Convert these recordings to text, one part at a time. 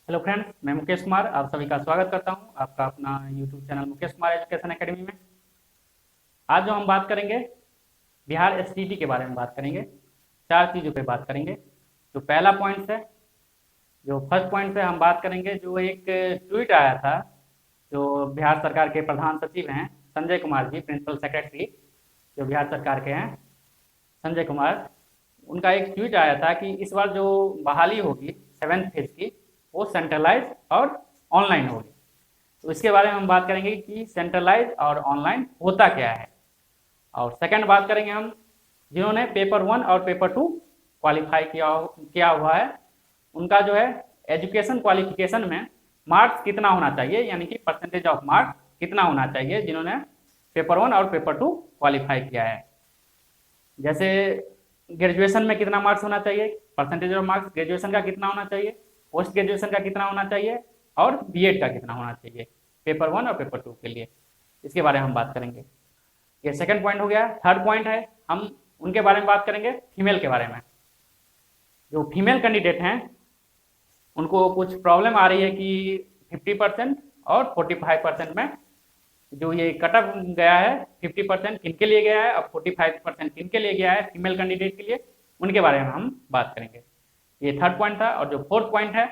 Hello friends, मैं मुकेश कुमार आप सभी का स्वागत करता हूं आपका अपना YouTube channel Mukesh Kumar education academy में। आज जो हम बात करेंगे बिहार एसटीटी के बारे में बात करेंगे। चार चीज़ों पे बात करेंगे। जो पहला पॉइंट है, जो फर्स्ट पॉइंट पे हम बात करेंगे, जो एक ट्वीट आया था जो बिहार सरकार के प्रधान सचिव हैं संजय कुमार जी, प्रिंसिपल सेक्रेटरी जो बिहार सरकार के हैं संजय कुमार, उनका एक ट्वीट आया था कि इस बार जो बहाली होगी सेवेंथ फेज की वो सेंट्रलाइज और ऑनलाइन होगी। तो इसके बारे में हम बात करेंगे कि सेंट्रलाइज और ऑनलाइन होता क्या है। और सेकंड बात करेंगे हम जिन्होंने पेपर 1 और पेपर 2 क्वालिफाई किया हुआ है, उनका जो है एजुकेशन क्वालिफिकेशन में मार्क्स कितना होना चाहिए, यानी कि परसेंटेज ऑफ मार्क्स कितना होना चाहिए जिन्होंने पेपर 1 और पेपर 2 क्वालिफाई किया है। जैसे ग्रेजुएशन में कितना मार्क्स होना चाहिए, परसेंटेज ऑफ मार्क्स ग्रेजुएशन का कितना होना चाहिए, पोस्ट ग्रेजुएशन का कितना होना चाहिए और बीएड का कितना होना चाहिए पेपर 1 और पेपर 2 के लिए। इसके बारे में हम बात करेंगे। ये सेकंड पॉइंट हो गया। थर्ड पॉइंट है, हम उनके बारे में बात करेंगे फीमेल के बारे में। जो फीमेल कैंडिडेट हैं उनको कुछ प्रॉब्लम आ रही है कि 50% और 45% में जो ये कटअप गया है, 50% किन के लिए गया है और 45% किन के लिए गया है फीमेल कैंडिडेट के लिए, उनके बारे में हम बात करेंगे। ये थर्ड पॉइंट था। और जो फोर्थ पॉइंट है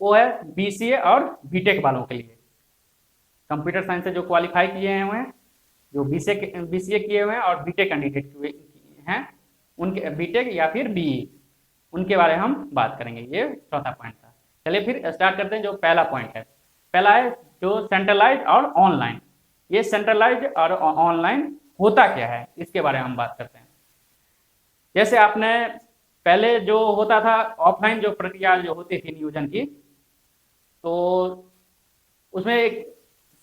वो है बीसीए और बीटेक वालों के लिए। कंप्यूटर साइंस से जो क्वालिफाई किए हुए हैं, जो बीसीए किए हुए हैं और बीटेक कैंडिडेट हैं, उनके बीटेक या फिर बीई, उनके बारे में हम बात करेंगे। ये चौथा पॉइंट था। चलिए फिर स्टार्ट करते हैं। जो पहला पॉइंट है, पहला है जो सेंट्रलाइज और ऑनलाइन। ये सेंट्रलाइज और ऑनलाइन होता क्या है, इसके बारे में हम बात करते हैं। जैसे आपने पहले जो होता था ऑफलाइन जो प्रक्रिया जो होती थी नियोजन की, तो उसमें एक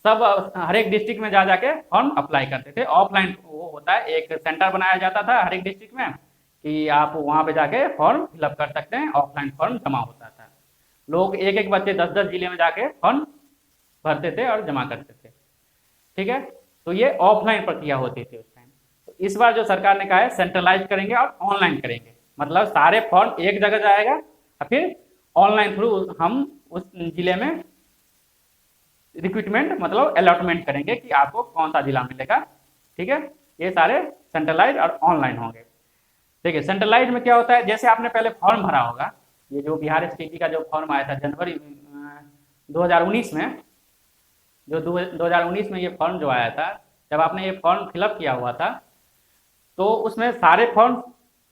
सब हर एक डिस्ट्रिक्ट में जा जाके फॉर्म अप्लाई करते थे। ऑफलाइन वो होता है, एक सेंटर बनाया जाता था हर एक डिस्ट्रिक्ट में कि आप वहां पे जाके फॉर्म फिलअप कर सकते हैं। ऑफलाइन फॉर्म जमा होता था, लोग एक एक बच्चे 10-10 जिले में जाके फॉर्म भरते थे और जमा करते थे। ठीक है, तो ये ऑफलाइन प्रक्रिया होती थी उस टाइम। तो इस बार जो सरकार ने कहा है सेंट्रलाइज करेंगे और ऑनलाइन करेंगे, मतलब सारे फॉर्म एक जगह जाएगा और फिर ऑनलाइन थ्रू हम उस जिले में रिक्रूटमेंट मतलब अलॉटमेंट करेंगे कि आपको कौन सा जिला मिलेगा। ठीक है, ये सारे सेंट्रलाइज और ऑनलाइन होंगे। देखिए सेंट्रलाइज में क्या होता है, जैसे आपने पहले फॉर्म भरा होगा, ये जो बिहार एसटीटी का जो फॉर्म आया था जनवरी 2019 में, जो 2019 में ये फॉर्म जो आया था, जब आपने ये फॉर्म फिलअप किया हुआ था तो उसमें सारे फॉर्म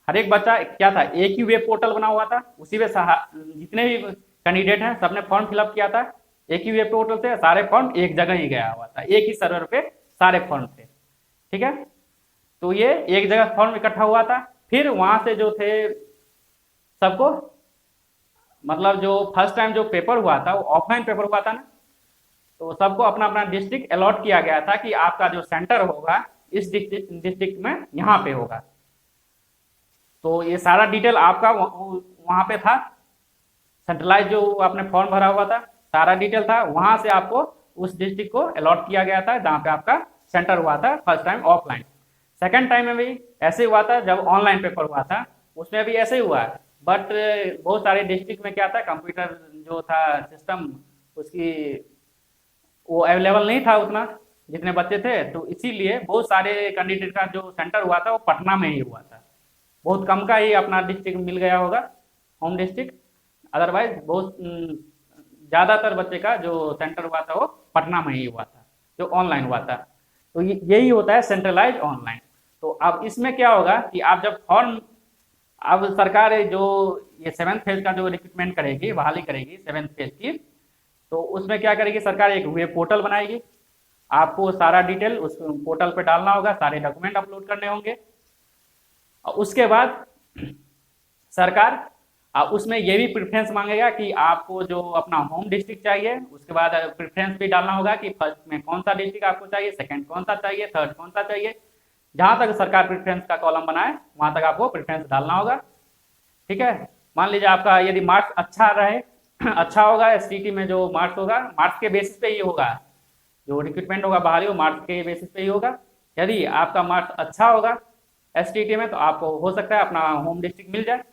हर एक बच्चा क्या था, एक ही वेब पोर्टल बना हुआ था, उसी में जितने भी कैंडिडेट हैं सबने फॉर्म फिलअप किया था एक ही वेब पोर्टल से। सारे फॉर्म एक जगह ही गया हुआ था, एक ही सर्वर पे सारे फॉर्म थे। ठीक है, तो ये एक जगह फॉर्म इकट्ठा हुआ था। फिर वहां से जो थे सबको, मतलब जो फर्स्ट टाइम जो पेपर हुआ था वो ऑफलाइन पेपर हुआ था ना, तो सबको अपना अपना डिस्ट्रिक्ट अलॉट किया गया था कि आपका जो सेंटर होगा इस डिस्ट्रिक्ट में यहाँ पे होगा। तो ये सारा डिटेल आपका वहां पे था, सेंट्रलाइज जो आपने फॉर्म भरा हुआ था सारा डिटेल था, वहां से आपको उस डिस्ट्रिक्ट को अलॉट किया गया था जहां पे आपका सेंटर हुआ था first time offline. Second time में भी ऐसे हुआ था जब ऑनलाइन पेपर हुआ था, उसमें भी ऐसे ही हुआ। बट बहुत सारे डिस्ट्रिक्ट में क्या था, कंप्यूटर जो था सिस्टम उसकी वो अवेलेबल नहीं था उतना जितने बच्चे थे, तो इसीलिए बहुत सारे कैंडिडेट का जो सेंटर हुआ था वो पटना में ही हुआ था। बहुत कम का ही अपना डिस्ट्रिक्ट मिल गया होगा, होम डिस्ट्रिक्ट। अदरवाइज बहुत ज़्यादातर बच्चे का जो सेंटर हुआ था वो पटना में ही हुआ था, जो ऑनलाइन हुआ था। तो यही होता है सेंट्रलाइज ऑनलाइन। तो अब इसमें क्या होगा कि आप जब फॉर्म, अब सरकार जो ये सेवेंथ फेज का जो रिक्रूटमेंट करेगी, बहाली करेगी सेवेंथ फेज की, तो उसमें क्या करेगी सरकार, एक वेब पोर्टल बनाएगी। आपको सारा डिटेल उस पोर्टल पे डालना होगा, सारे डॉक्यूमेंट अपलोड करने होंगे। और उसके बाद सरकार उसमें ये भी प्रेफरेंस मांगेगा कि आपको जो अपना होम डिस्ट्रिक्ट चाहिए, उसके बाद प्रेफरेंस भी डालना होगा कि फर्स्ट में कौन सा डिस्ट्रिक्ट आपको चाहिए, सेकंड कौन सा चाहिए, थर्ड कौन सा चाहिए। जहां तक सरकार प्रेफरेंस का कॉलम बनाए वहां तक आपको प्रेफरेंस डालना होगा। ठीक है, मान लीजिए आपका यदि मार्क्स अच्छा रहे अच्छा होगा, एसटीटी में जो मार्क्स होगा मार्क्स के बेसिस पे ही होगा, जो रिक्रूटमेंट होगा बहाली वो मार्क्स के बेसिस पे ही होगा। यदि आपका मार्क्स अच्छा होगा एसटीटी में तो आपको हो सकता है अपना होम डिस्ट्रिक्ट मिल जाए।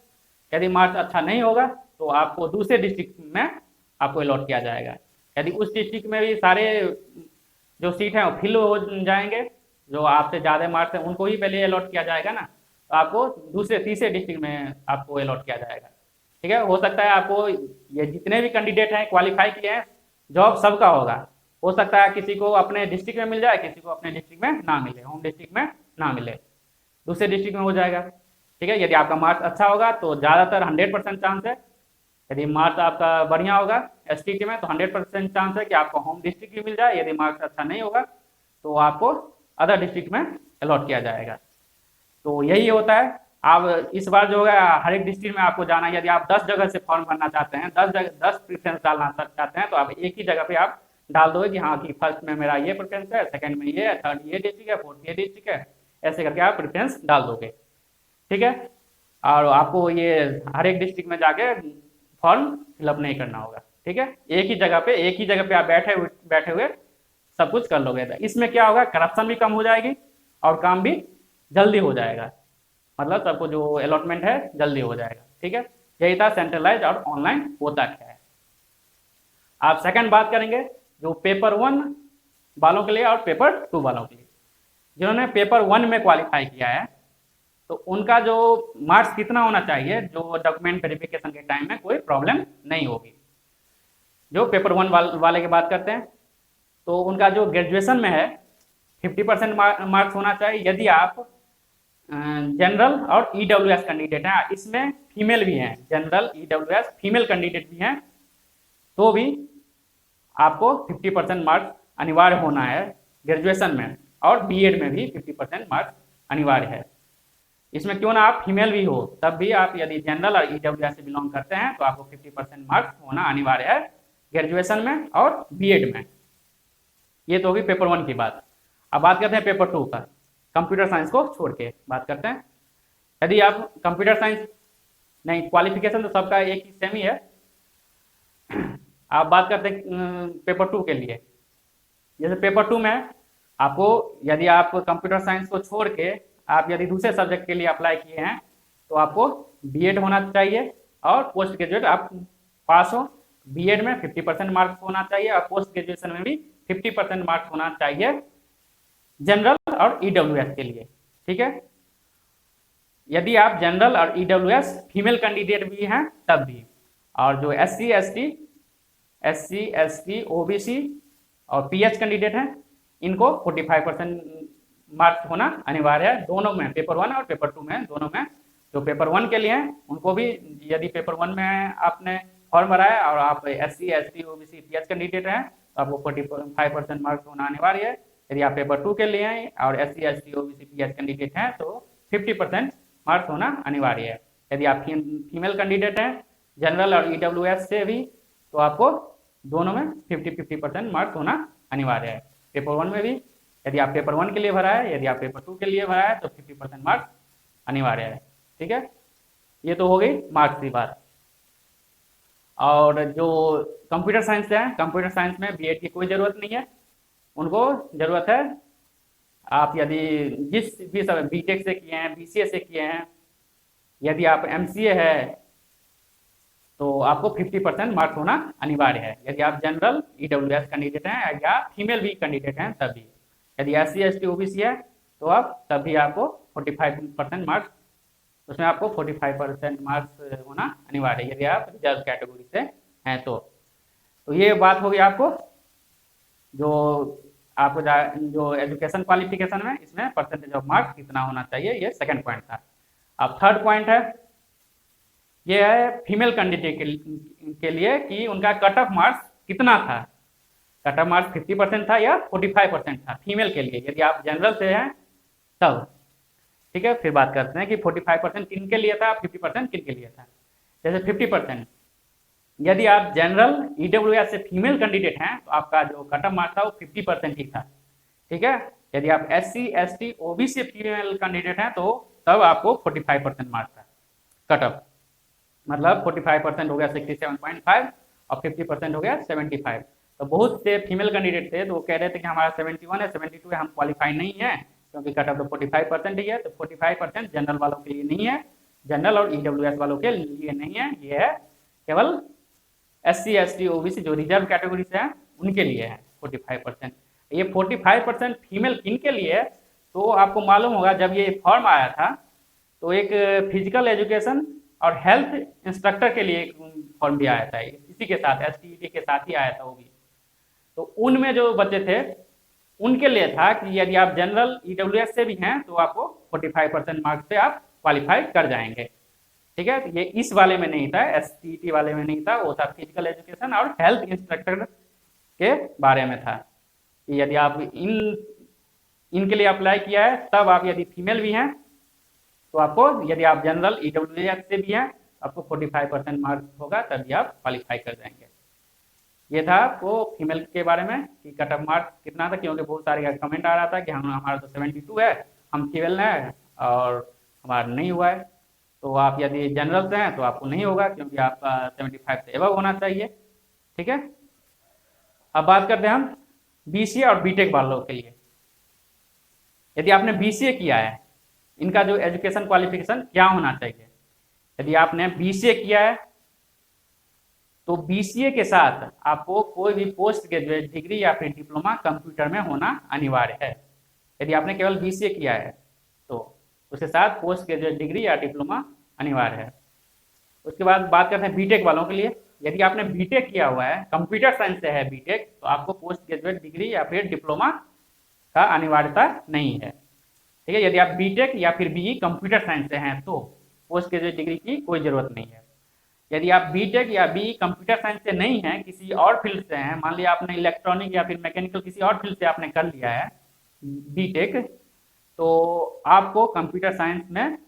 यदि मार्क्स अच्छा नहीं होगा तो आपको दूसरे डिस्ट्रिक्ट में आपको अलॉट किया जाएगा। यदि उस डिस्ट्रिक्ट में भी सारे जो सीट हैं वो फिल हो जाएंगे, जो आपसे ज़्यादा मार्क्स हैं उनको ही पहले अलॉट किया जाएगा ना, तो आपको दूसरे तीसरे डिस्ट्रिक्ट में आपको अलॉट किया जाएगा। ठीक है, हो सकता है आपको ये जितने भी कैंडिडेट हैं क्वालिफाई किए हैं, जॉब सबका होगा। हो सकता है किसी को अपने डिस्ट्रिक्ट में मिल जाए, किसी को अपने डिस्ट्रिक्ट में ना मिले, होम डिस्ट्रिक्ट में ना मिले, दूसरे डिस्ट्रिक्ट में हो जाएगा। ठीक है, यदि आपका मार्क्स अच्छा होगा तो ज़्यादातर 100% चांस है। यदि मार्क्स आपका बढ़िया होगा एसटीटी में तो 100% चांस है कि आपको होम डिस्ट्रिक्ट भी मिल जाए। यदि मार्क्स अच्छा नहीं होगा तो आपको अदर डिस्ट्रिक्ट में अलॉट किया जाएगा। तो यही होता है। आप इस बार जो है हर एक डिस्ट्रिक्ट में आपको जाना है। यदि आप 10 जगह से फॉर्म भरना चाहते हैं, 10 प्रेफरेंस डालना चाहते हैं, तो आप एक ही जगह पे आप डाल दोगे कि हाँ कि फर्स्ट में मेरा ये प्रेफरेंस है, सेकंड में ये है, थर्ड ये डिस्ट्रिक्ट है, फोर्थ ये डिस्ट्रिक्ट है, ऐसे करके आप प्रेफरेंस डाल दोगे। ठीक है, और आपको ये हर एक डिस्ट्रिक्ट में जाके फॉर्म फिलअप नहीं करना होगा। ठीक है, एक ही जगह पे आप बैठे हुए सब कुछ कर लोगे। इसमें क्या होगा, करप्शन भी कम हो जाएगी और काम भी जल्दी हो जाएगा, मतलब सबको जो अलॉटमेंट है जल्दी हो जाएगा। ठीक है, यही था सेंट्रलाइज और ऑनलाइन होता क्या है। आप सेकंड बात करेंगे जो पेपर 1 वालों के लिए और पेपर 2 वालों के लिए। जिन्होंने पेपर 1 में क्वालिफाई किया है तो उनका जो मार्क्स कितना होना चाहिए, जो डॉक्यूमेंट वेरिफिकेशन के टाइम में कोई प्रॉब्लम नहीं होगी। जो पेपर 1 वाले की बात करते हैं तो उनका जो ग्रेजुएशन में है 50% मार्क्स होना चाहिए। यदि आप जनरल और ईडब्ल्यूएस कैंडिडेट हैं, इसमें फीमेल भी हैं, जनरल ईडब्ल्यूएस फीमेल कैंडिडेट भी हैं, तो भी आपको 50% मार्क्स अनिवार्य होना है ग्रेजुएशन में, और बीएड में भी 50% मार्क्स अनिवार्य है। इसमें क्यों ना आप फीमेल भी हो, तब भी आप यदि जनरल और ईडब्ल्यूएस से बिलोंग करते हैं तो आपको 50% मार्क्स होना अनिवार्य है ग्रेजुएशन में और बीएड में। ये तो होगी पेपर 1 की बात। अब बात करते हैं पेपर 2 का। कंप्यूटर साइंस को छोड़ के बात करते हैं। यदि आप कंप्यूटर साइंस नहीं, क्वालिफिकेशन तो सबका एक ही सेम ही है। आप बात करते हैं पेपर 2 के लिए। जैसे पेपर 2 में आपको, यदि आप कंप्यूटर साइंस को छोड़ के आप यदि दूसरे सब्जेक्ट के लिए अप्लाई किए हैं तो आपको बीएड होना चाहिए और पोस्ट ग्रेजुएट आप पास हो। बीएड में 50% मार्क्स होना चाहिए और पोस्ट ग्रेजुएशन में भी 50% मार्क्स होना चाहिए जनरल और ईडब्ल्यूएस के लिए। ठीक है, यदि आप जनरल और ईडब्ल्यूएस फीमेल कैंडिडेट भी हैं तब भी, और जो एससी एसटी ओबीसी और पीएच कैंडिडेट हैं इनको 45% मार्क्स होना अनिवार्य है दोनों में, पेपर 1 और पेपर 2 में, दोनों में। जो पेपर 1 के लिए हैं उनको भी, यदि पेपर 1 में आपने फॉर्म भरा है और आप SC ST OBC pH candidate हैं तो आपको 45% मार्क्स होना अनिवार्य है। यदि आप पेपर 2 के लिए हैं और SC ST OBC pH candidate हैं तो 50% मार्क्स होना अनिवार्य है। यदि आप फीमेल कैंडिडेट हैं जनरल और ईडब्ल्यूएस से भी तो आपको दोनों में 50% मार्क्स होना अनिवार्य है। पेपर 1 में भी यदि आप पेपर 1 के लिए भरा है, यदि आप पेपर 2 के लिए भरा है तो 50% मार्क्स अनिवार्य है। ठीक है, ये तो हो गई मार्क्स की बात। और जो कंप्यूटर साइंस है, कंप्यूटर साइंस में बीएड की कोई ज़रूरत नहीं है, उनको ज़रूरत है आप यदि जिस भी सब बीटेक से किए हैं, बीसीए से किए हैं, यदि आप एमसीए है तो आपको 50% मार्क्स होना अनिवार्य है। यदि आप जनरल ईडब्ल्यूएस कैंडिडेट हैं या फीमेल भी कैंडिडेट हैं तभी। यदि एससी एसटी ओबीसी है तो आप तभी आपको 45% मार्क्स, उसमें आपको 45% मार्क्स होना अनिवार्य है यदि आप रिजर्व कैटेगरी से हैं तो ये बात होगी आपको जो आपको जो एजुकेशन क्वालिफिकेशन में इसमें परसेंटेज ऑफ मार्क्स कितना होना चाहिए, ये सेकंड पॉइंट था। अब थर्ड पॉइंट है, ये है फीमेल कैंडिडेट के लिए कि उनका कट ऑफ मार्क्स कितना था। कट ऑफ मार्क्स 50% था या 45% था फीमेल के लिए, यदि आप जनरल से हैं तब। ठीक है, फिर बात करते हैं कि 45% किन के लिए था, 50% किन के लिए था। जैसे 50% यदि आप जनरल ईडब्ल्यूएस से फीमेल कैंडिडेट हैं तो आपका जो कट ऑफ मार्क्स था वो 50% ही था। ठीक है, यदि आप एससी एसटी ओबीसी से फीमेल कैंडिडेट हैं तो तब आपको 45% मार्क्स था कट ऑफ, मतलब 45% हो गया 67.5 और 50% हो गया 75। तो बहुत से फीमेल कैंडिडेट थे तो वो कह रहे थे कि हमारा 71 है, 72 है, हम क्वालिफाई नहीं है क्योंकि कट ऑफ तो 45% ही है। तो 45% जनरल वालों के लिए नहीं है, जनरल और ईडब्ल्यूएस वालों के लिए नहीं है, ये है केवल SC ST OBC जो रिजर्व कैटेगरी से हैं उनके लिए है 45%। ये 45% फीमेल किन के लिए है, तो आपको मालूम होगा जब ये फॉर्म आया था तो एक फिजिकल एजुकेशन और हेल्थ इंस्ट्रक्टर के लिए एक फॉर्म भी आया था, इसी के साथ STET के साथ ही आया था वो भी। तो उनमें जो बच्चे थे उनके लिए था कि यदि आप जनरल EWS से भी हैं तो आपको 45% मार्क्स से आप क्वालिफाई कर जाएंगे। ठीक है, ये इस वाले में नहीं था, STET वाले में नहीं था, वो था फिजिकल एजुकेशन और हेल्थ इंस्ट्रक्टर के बारे में था कि यदि आप इनके लिए अप्लाई किया है तब आप यदि फीमेल भी हैं तो आपको, यदि आप जनरल EWS से भी हैं आपको 45% मार्क्स होगा तभी आप क्वालिफाई कर जाएंगे। ये था आपको फीमेल के बारे में कि कट ऑफ मार्क्स कितना था, क्योंकि बहुत सारे कमेंट आ रहा था कि हमारा तो 72 है, हम फीमेल है और हमारा नहीं हुआ है। तो आप यदि जनरल से हैं तो आपको नहीं होगा क्योंकि आपका 75 से एबव होना चाहिए। ठीक है, अब बात करते हैं हम BCA और BTech वालों के लिए। यदि आपने BCA किया है, इनका जो एजुकेशन क्वालिफिकेशन क्या होना चाहिए। यदि आपने BCA किया है तो BCA के साथ आपको कोई भी पोस्ट ग्रेजुएट डिग्री या फिर डिप्लोमा कंप्यूटर में होना अनिवार्य है। यदि आपने केवल BCA किया है तो उसके साथ पोस्ट ग्रेजुएट डिग्री या डिप्लोमा अनिवार्य है। उसके बाद बात करते हैं BTech वालों के लिए। यदि आपने BTech किया हुआ है, कंप्यूटर साइंस से है BTech, तो आपको पोस्ट ग्रेजुएट डिग्री या फिर डिप्लोमा का अनिवार्यता नहीं है। ठीक है, यदि आप BTech या फिर BE कंप्यूटर साइंस से हैं तो पोस्ट ग्रेजुएट डिग्री की कोई जरूरत नहीं है। यदि आप BTech या BE कंप्यूटर साइंस से नहीं हैं, किसी और फील्ड से हैं, मान लिया आपने इलेक्ट्रॉनिक या फिर मैकेनिकल किसी और फील्ड से आपने कर लिया है BTech, तो आपको कंप्यूटर साइंस में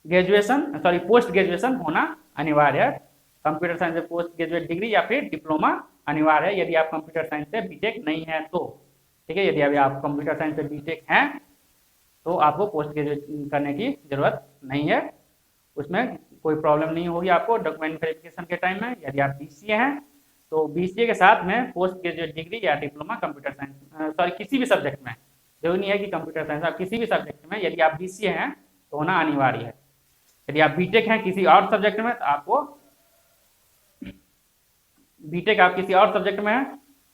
पोस्ट ग्रेजुएशन होना अनिवार्य है। कंप्यूटर साइंस में पोस्ट ग्रेजुएट डिग्री या फिर डिप्लोमा अनिवार्य है यदि आप कंप्यूटर साइंस से BTech नहीं है तो। ठीक है, यदि अभी आप कंप्यूटर साइंस से BTech हैं तो आपको पोस्ट ग्रेजुएट करने की जरूरत नहीं है, उसमें कोई प्रॉब्लम नहीं होगी आपको डॉक्यूमेंट वेरिफिकेशन के टाइम में। यदि आप BCA हैं तो BCA के साथ में पोस्ट ग्रेजुएट डिग्री या डिप्लोमा कंप्यूटर साइंस किसी भी सब्जेक्ट में, जरूरी नहीं है कि कंप्यूटर साइंस, आप किसी भी सब्जेक्ट में यदि आप BCA हैं तो होना अनिवार्य है। यदि आप BTech हैं किसी और सब्जेक्ट में तो आपको BTech आप किसी और सब्जेक्ट में है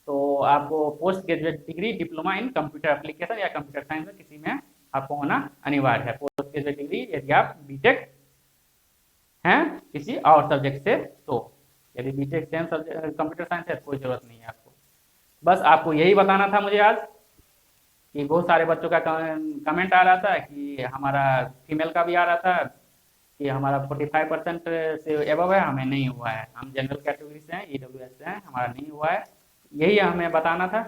तो आपको post graduate degree diploma in computer application या कंप्यूटर साइंस में किसी में आपको होना अनिवार्य है पोस्ट ग्रेजुएट डिग्री यदि आप BTech हैं किसी और सब्जेक्ट से। तो यदि BTech same subject computer science है तो कोई जरूरत नहीं है आपको। बस आपको यही बताना था मुझे आज कि बहुत सारे बच्चों का कमेंट आ रहा था कि हमारा फीमेल का भी आ रहा था कि हमारा 45% से एबव है, हमें नहीं हुआ है, हम जनरल कैटेगरी से हैं, EWS से हैं, हमारा नहीं हुआ है। यही हमें बताना था।